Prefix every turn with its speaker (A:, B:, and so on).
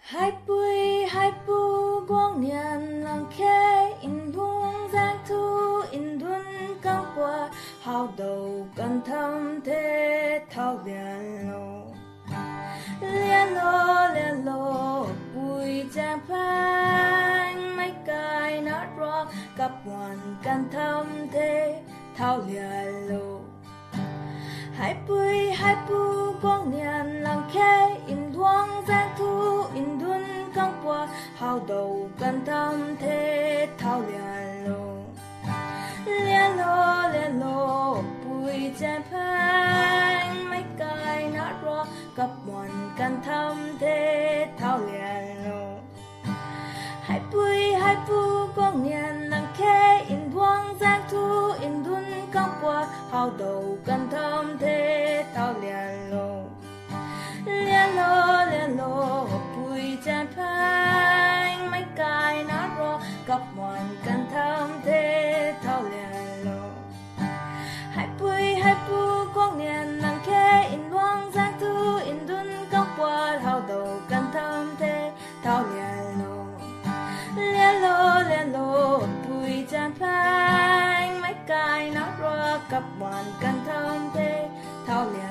A: hai pu quang niên lang khe in hung giang thu in đun cao qua hào đầu cần thâm thế thao liên lô bùi trang phanh mấy cái nát rock cặp hoàn cần thâm thế thao liên lô hai pu quang niên lang khe in hung giang thu in đun cao qua hào đầu cần thâm thế thao liên lô bùi trang phanh mấy cái nát rock cặp hoàn cần thâm thế thao liên lô hai pu quang niên lang khe in hung giang thu in đun cao qua hào đầu cần thâm thế thao liên lô bùi trang phanh mấy cái nát rock cặp hoàn cần thâm thế thao liên lô hai pu quang niên lang khe in hung giang thu in đun cao qua hào đầu cần thâm thế thao liên lô bùi trang phanh mấy cái nát rock cặp hoàn cần thâm thế thao liên